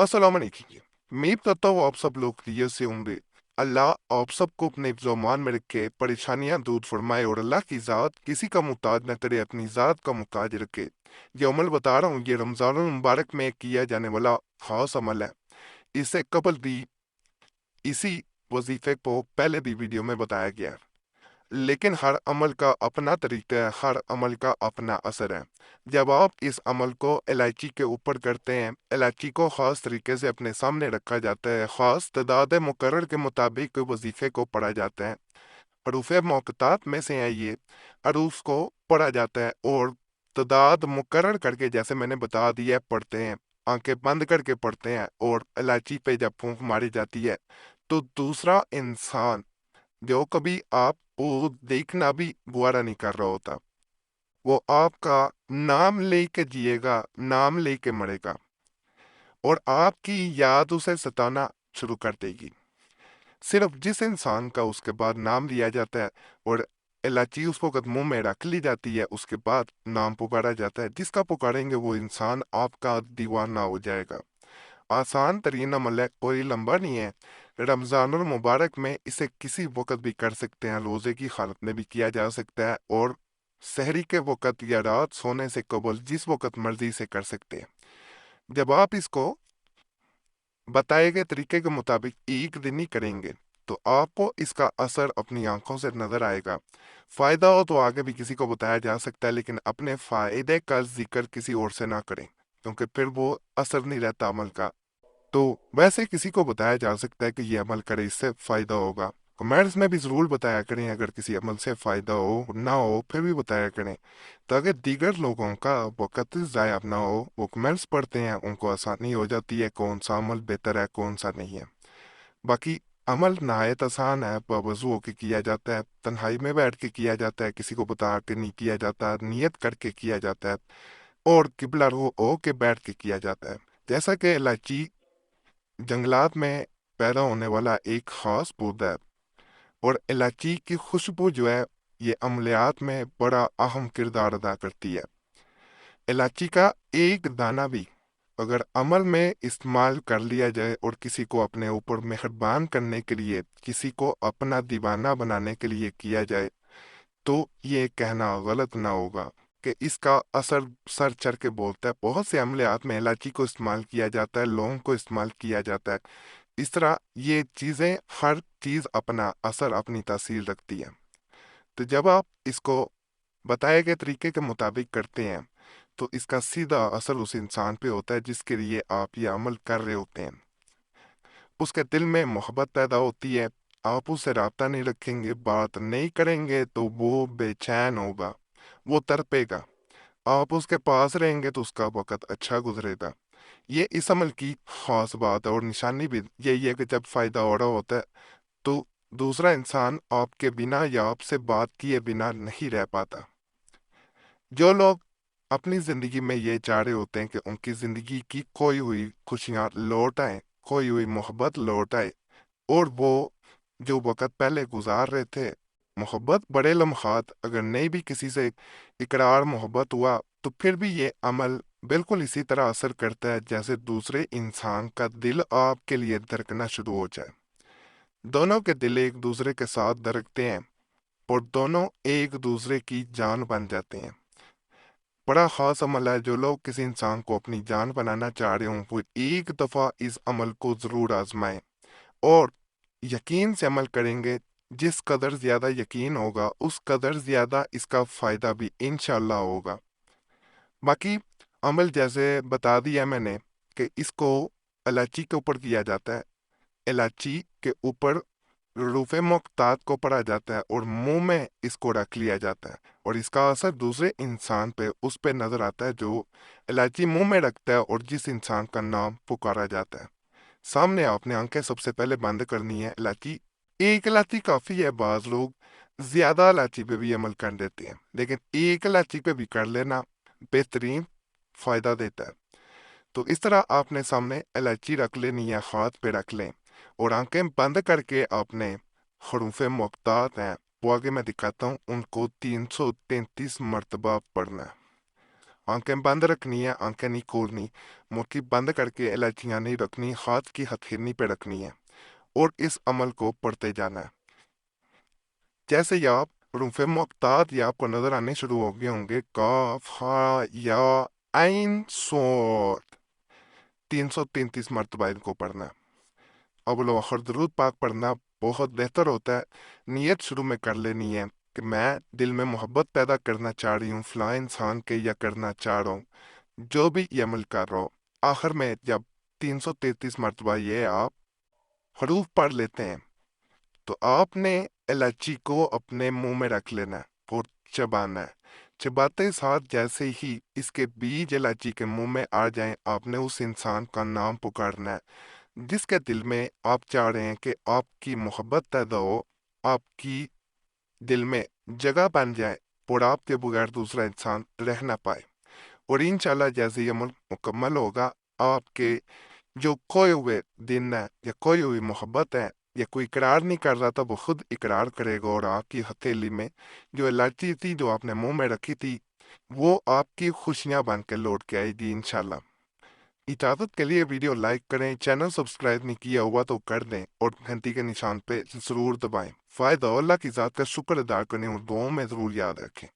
अस्सलाम वालेकुम। उम्मीद करता हूँ आप सब लोग खैरियत से होंगे। अल्लाह आप सबको अपने ज़ुबान में रखे, परेशानियां दूर फरमाए और अल्लाह की ज़ात किसी का मुताज न करे, अपनी ज़ात का मुताज रखे। ये अमल बता रहा हूँ, ये रमज़ान मुबारक में किया जाने वाला ख़ास अमल है। इससे कबल भी इसी वजीफे को पहले भी वीडियो में बताया गया है, लेकिन हर अमल का अपना तरीका है, हर अमल का अपना असर है। जब आप इस अमल को इलायची के ऊपर करते हैं, इलायची को ख़ास तरीके से अपने सामने रखा जाता है, ख़ास तदाद मुकर्रर के मुताबिक वजीफ़े को पढ़ा जाता है। हरूफ मौक़तात में से है ये, हरूफ को पढ़ा जाता है और तदाद मुकर्रर करके, जैसे मैंने बता दिया, पढ़ते हैं। आंखें बंद करके पढ़ते हैं और इलायची पे जब फूंक मारी जाती है तो दूसरा इंसान जो कभी आपको देखना भी गुवारा नहीं कर रहा होता, वो आपका नाम लेके जिएगा, नाम लेके मरेगा और आपकी याद उसे सताना शुरू कर देगी। सिर्फ जिस इंसान का उसके बाद नाम लिया जाता है और इलायची उसको मुंह में रख ली जाती है, उसके बाद नाम पुकारा जाता है, जिसका पुकारेंगे वो इंसान आपका दीवाना हो जाएगा। आसान तरीन अमल है, कोई लंबा नहीं है। रमज़ानुल मुबारक में इसे किसी वक़्त भी कर सकते हैं, रोज़े की हालत में भी किया जा सकता है और सहरी के वक़्त या रात सोने से कबल जिस वक़्त मर्ज़ी से कर सकते हैं। जब आप इसको बताए गए तरीके के मुताबिक एक दिन ही करेंगे तो आपको इसका असर अपनी आंखों से नज़र आएगा। फ़ायदा हो तो आगे भी किसी को बताया जा सकता है, लेकिन अपने फ़ायदे का जिक्र किसी और से ना करें, क्योंकि फिर वो असर नहीं रहता अमल का। तो वैसे किसी को बताया जा सकता है कि ये अमल करे, इससे फायदा होगा। कमेंट्स में भी ज़रूर बताया करें, अगर किसी अमल से फ़ायदा हो ना हो फिर भी बताया करें, ताकि दीगर लोगों का वक़्त ज़ाया ना हो। वो कमेंट्स पढ़ते हैं, उनको आसानी हो जाती है कौन सा अमल बेहतर है कौन सा नहीं है। बाकी अमल नहायत आसान है, बावजू होके किया जाता है, तन्हाई में बैठ के किया जाता है, किसी को बता के नहीं किया जाता, नियत करके किया जाता है और किबला रो हो के बैठ के किया जाता है। जैसा कि इलायची जंगलात में पैदा होने वाला एक खास पौधा है और इलायची की खुशबू जो है ये अमलियात में बड़ा अहम किरदार अदा करती है। इलायची का एक दाना भी अगर अमल में इस्तेमाल कर लिया जाए और किसी को अपने ऊपर मेहरबान करने के लिए, किसी को अपना दीवाना बनाने के लिए किया जाए, तो ये कहना गलत ना होगा कि इसका असर सर चढ़ के बोलता है। बहुत से अमलियात में इलायची को इस्तेमाल किया जाता है, लौंग को इस्तेमाल किया जाता है। इस तरह ये चीज़ें, हर चीज़ अपना असर, अपनी तासीर रखती है। तो जब आप इसको बताए गए तरीके के मुताबिक करते हैं तो इसका सीधा असर उस इंसान पे होता है जिसके लिए आप ये अमल कर रहे होते हैं। उसके दिल में मोहब्बत पैदा होती है। आप उससे राब्ता नहीं रखेंगे, बात नहीं करेंगे तो वो बेचैन होगा, वो तड़पेगा। आप उसके पास रहेंगे तो उसका वक़्त अच्छा गुजरेगा। ये इस अमल की खास बात है और निशानी भी यही है कि जब फ़ायदा हो रहा होता है तो दूसरा इंसान आपके बिना या आपसे बात किए बिना नहीं रह पाता। जो लोग अपनी ज़िंदगी में ये चाह रहे होते हैं कि उनकी ज़िंदगी की खोई हुई खुशियाँ लौट आए, खोई हुई मोहब्बत लौट आए और वो जो वक़्त पहले गुजार रहे थे, मोहब्बत बड़े लम्हात अगर नहीं भी किसी से इकरार मोहब्बत हुआ तो फिर भी ये अमल बिल्कुल इसी तरह असर करता है जैसे दूसरे इंसान का दिल आपके लिए धड़कना शुरू हो जाए। दोनों के दिल एक दूसरे के साथ धड़कते हैं और दोनों एक दूसरे की जान बन जाते हैं। बड़ा ख़ास अमल है। जो लोग किसी इंसान को अपनी जान बनाना चाह रहे हों वो एक दफ़ा इस अमल को ज़रूर आजमाएं और यकीन से अमल करेंगे। जिस कदर ज़्यादा यकीन होगा उस कदर ज़्यादा इसका फ़ायदा भी इंशाल्लाह होगा। बाकी अमल जैसे बता दिया मैंने कि इसको इलायची के ऊपर किया जाता है, इलायची के ऊपर रूफ़े मुख्तात को पढ़ा जाता है और मुंह में इसको रख लिया जाता है और इसका असर दूसरे इंसान पे, उस पे नजर आता है जो इलायची मुंह में रखता है और जिस इंसान का नाम पुकारा जाता है। सामने आपने आंखें सबसे पहले बंद करनी है। इलायची, एक इलायची काफ़ी है। बाज लोग ज़्यादा इलायची पे भी अमल कर देते हैं, लेकिन एक इलायची पे भी कर लेना बेहतरीन फ़ायदा देता है। तो इस तरह आपने सामने इलायची रख लेनी है, हाथ पे रख लें और आंखें बंद करके आपने हरूफ मुख्तात हैं वो आगे मैं दिखाता हूँ, उनको 333 मरतबा पढ़ना है। آنکھیں بند رکھنی ہے، آنکھیں نہیں کھولنی، موٹی بند کر کے الائچیاں نہیں رکھنی، ہاتھ کی ہتھیلی پہ رکھنی ہے اور اس عمل کو پڑھتے جانا ہے۔ جیسے ہی آپ حروف مقطعات یا آپ کو نظر آنے شروع ہو گئے ہوں گے، کاف، ہا، یا، عین، صاد، 333 مرتبہ ان کو پڑھنا ہے۔ اول و آخر درود پاک پڑھنا بہت بہتر ہوتا ہے۔ نیت شروع میں کر لینی ہے کہ میں دل میں محبت پیدا کرنا چاہ رہی ہوں فلاں انسان کے، یا کرنا چاہ رہا ہوں، جو بھی یہ عمل کر رہا ہو۔ آخر میں جب 333 مرتبہ یہ آپ حروف پڑھ لیتے ہیں تو آپ نے الائچی کو اپنے منہ میں رکھ لینا ہے اور چبانا ہے۔ چباتے ساتھ جیسے ہی اس کے بیج الائچی کے منہ میں آ جائیں، آپ نے اس انسان کا نام پکارنا ہے جس کے دل میں آپ چاہ رہے ہیں کہ آپ کی محبت پیدا ہو، آپ کی دل میں جگہ بن جائے اور آپ کے بغیر دوسرا انسان رہ نہ پائے۔ اور انشاءاللہ جیسے یہ عمل مکمل ہوگا، آپ کے جو کھوئے ہوئے دن ہے یا کھوئی ہوئی محبت ہے، یا کوئی اقرار نہیں کر رہا تھا وہ خود اقرار کرے گا، اور آپ کی ہتھیلی میں جو الائچی تھی جو آپ نے منہ میں رکھی تھی وہ آپ کی خوشیاں بن کے لوٹ کے آئے گی انشاءاللہ۔ اجازت کے لیے ویڈیو لائک کریں، چینل سبسکرائب نہیں کیا ہوا تو کر دیں اور گھنٹی کے نشان پہ ضرور دبائیں۔ فائدہ اللہ کی ذات کا شکر ادا کریں اور دعاؤں میں ضرور یاد رکھیں۔